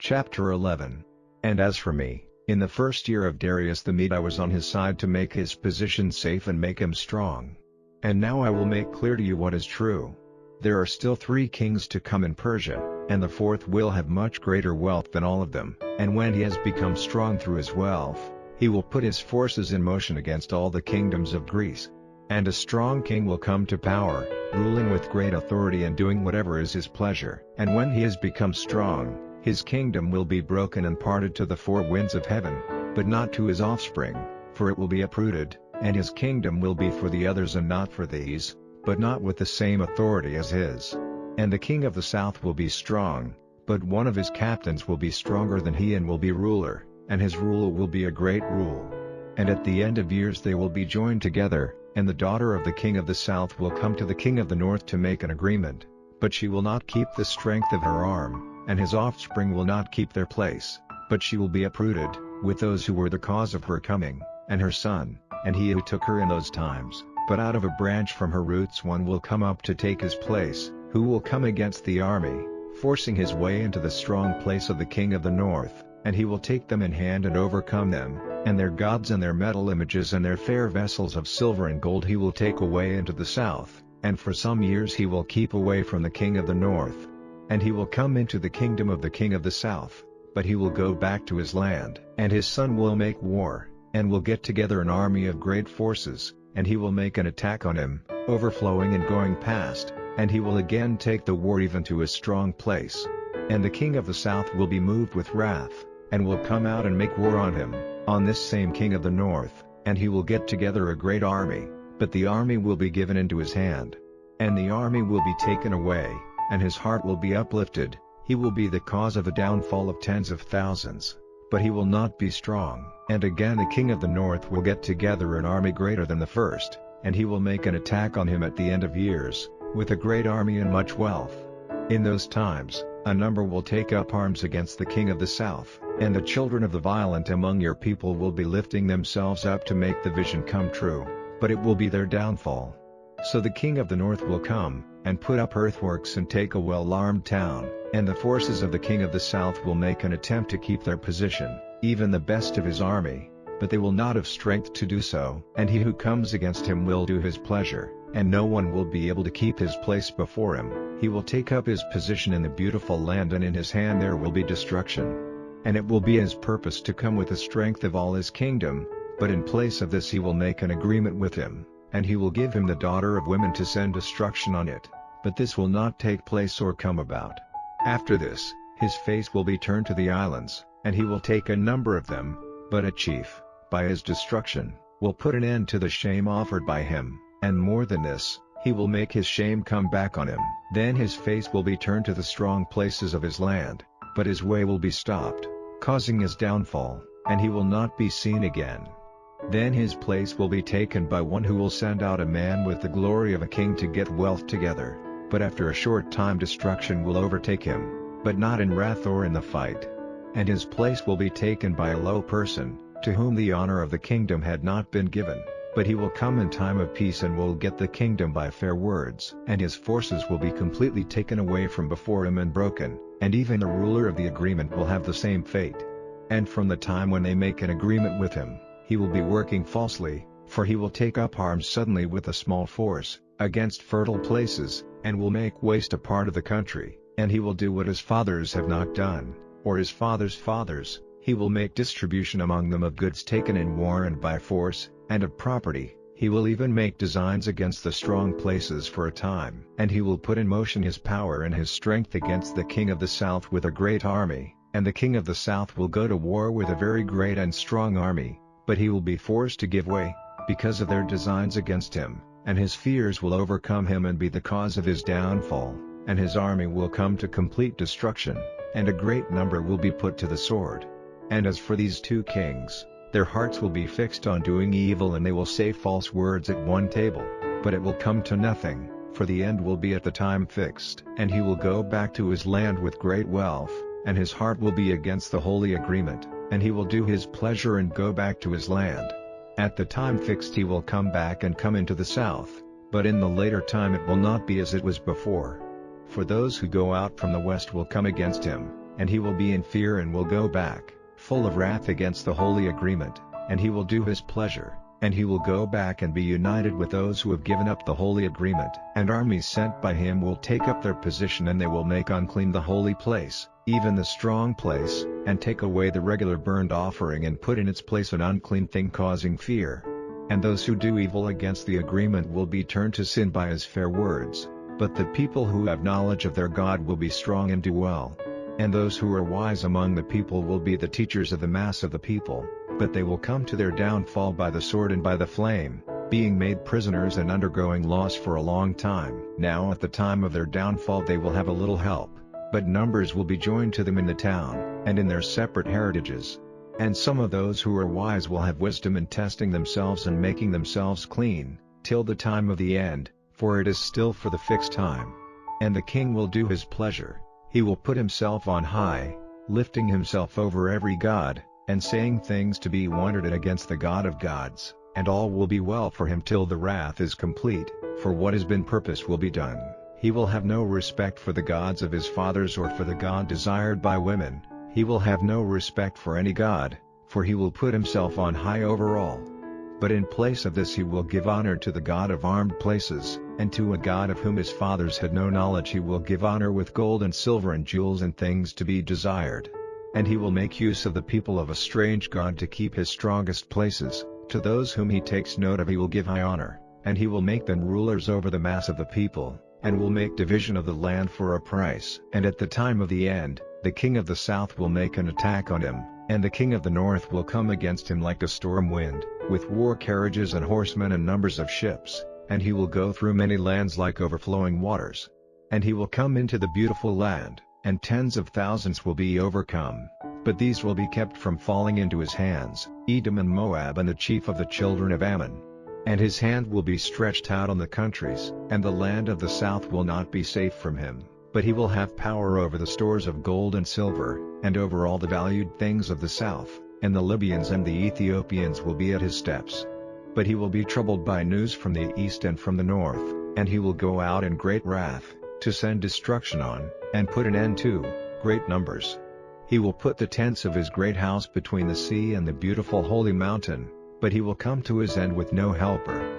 Chapter 11. And as for me, in the first year of Darius the Mede I was on his side to make his position safe and make him strong. And now I will make clear to you what is true. There are still 3 kings to come in Persia, and the 4th will have much greater wealth than all of them, and when he has become strong through his wealth, he will put his forces in motion against all the kingdoms of Greece. And a strong king will come to power, ruling with great authority and doing whatever is his pleasure. And when he has become strong, his kingdom will be broken and parted to the 4 winds of heaven, but not to his offspring, for it will be uprooted, and his kingdom will be for the others and not for these, but not with the same authority as his. And the king of the south will be strong, but one of his captains will be stronger than he and will be ruler, and his rule will be a great rule. And at the end of years they will be joined together, and the daughter of the king of the south will come to the king of the north to make an agreement, but she will not keep the strength of her arm, and his offspring will not keep their place, but she will be uprooted, with those who were the cause of her coming, and her son, and he who took her in those times. But out of a branch from her roots one will come up to take his place, who will come against the army, forcing his way into the strong place of the king of the north, and he will take them in hand and overcome them, and their gods and their metal images and their fair vessels of silver and gold he will take away into the south, and for some years he will keep away from the king of the north. And he will come into the kingdom of the king of the south, but he will go back to his land. And his son will make war, and will get together an army of great forces, and he will make an attack on him, overflowing and going past, and he will again take the war even to a strong place. And the king of the south will be moved with wrath, and will come out and make war on him, on this same king of the north, and he will get together a great army, but the army will be given into his hand. And the army will be taken away, and his heart will be uplifted, he will be the cause of the downfall of tens of thousands, but he will not be strong. And again the king of the north will get together an army greater than the first, and he will make an attack on him at the end of years, with a great army and much wealth. In those times, a number will take up arms against the king of the south, and the children of the violent among your people will be lifting themselves up to make the vision come true, but it will be their downfall. So the king of the north will come, and put up earthworks and take a well-armed town, and the forces of the king of the south will make an attempt to keep their position, even the best of his army, but they will not have strength to do so. And he who comes against him will do his pleasure, and no one will be able to keep his place before him. He will take up his position in the beautiful land, and in his hand there will be destruction. And it will be his purpose to come with the strength of all his kingdom, but in place of this he will make an agreement with him, and he will give him the daughter of women to send destruction on it, but this will not take place or come about. After this, his face will be turned to the islands, and he will take a number of them, but a chief, by his destruction, will put an end to the shame offered by him, and more than this, he will make his shame come back on him. Then his face will be turned to the strong places of his land, but his way will be stopped, causing his downfall, and he will not be seen again. Then his place will be taken by one who will send out a man with the glory of a king to get wealth together, but after a short time destruction will overtake him, but not in wrath or in the fight. And his place will be taken by a low person, to whom the honor of the kingdom had not been given, but he will come in time of peace and will get the kingdom by fair words. And his forces will be completely taken away from before him and broken, and even the ruler of the agreement will have the same fate. And from the time when they make an agreement with him, he will be working falsely, for he will take up arms suddenly with a small force, against fertile places, and will make waste a part of the country, and he will do what his fathers have not done, or his fathers' fathers. He will make distribution among them of goods taken in war and by force, and of property. He will even make designs against the strong places for a time. And he will put in motion his power and his strength against the king of the south with a great army, and the king of the south will go to war with a very great and strong army, but he will be forced to give way, because of their designs against him, and his fears will overcome him and be the cause of his downfall, and his army will come to complete destruction, and a great number will be put to the sword. And as for these 2 kings, their hearts will be fixed on doing evil, and they will say false words at one table, but it will come to nothing, for the end will be at the time fixed. And he will go back to his land with great wealth, and his heart will be against the holy agreement, and he will do his pleasure and go back to his land. At the time fixed he will come back and come into the south, but in the later time it will not be as it was before. For those who go out from the west will come against him, and he will be in fear and will go back, full of wrath against the holy agreement, and he will do his pleasure, and he will go back and be united with those who have given up the holy agreement. And armies sent by him will take up their position, and they will make unclean the holy place, even the strong place, and take away the regular burnt offering and put in its place an unclean thing causing fear. And those who do evil against the agreement will be turned to sin by his fair words, but the people who have knowledge of their God will be strong and do well. And those who are wise among the people will be the teachers of the mass of the people, but they will come to their downfall by the sword and by the flame, being made prisoners and undergoing loss for a long time. Now at the time of their downfall they will have a little help, but numbers will be joined to them in the town, and in their separate heritages. And some of those who are wise will have wisdom in testing themselves and making themselves clean, till the time of the end, for it is still for the fixed time. And the king will do his pleasure, he will put himself on high, lifting himself over every god, and saying things to be wondered at against the God of gods, and all will be well for him till the wrath is complete, for what has been purposed will be done. He will have no respect for the gods of his fathers or for the God desired by women, he will have no respect for any god, for he will put himself on high over all. But in place of this he will give honor to the God of armed places, and to a God of whom his fathers had no knowledge he will give honor with gold and silver and jewels and things to be desired. And he will make use of the people of a strange God to keep his strongest places, to those whom he takes note of he will give high honor, and he will make them rulers over the mass of the people, and will make division of the land for a price. And at the time of the end, the king of the south will make an attack on him, and the king of the north will come against him like a storm wind, with war carriages and horsemen and numbers of ships, and he will go through many lands like overflowing waters. And he will come into the beautiful land, and tens of thousands will be overcome, but these will be kept from falling into his hands, Edom and Moab and the chief of the children of Ammon. And his hand will be stretched out on the countries, and the land of the south will not be safe from him, but he will have power over the stores of gold and silver, and over all the valued things of the south, and the Libyans and the Ethiopians will be at his steps. But he will be troubled by news from the east and from the north, and he will go out in great wrath, to send destruction on, and put an end to, great numbers. He will put the tents of his great house between the sea and the beautiful holy mountain, but he will come to his end with no helper.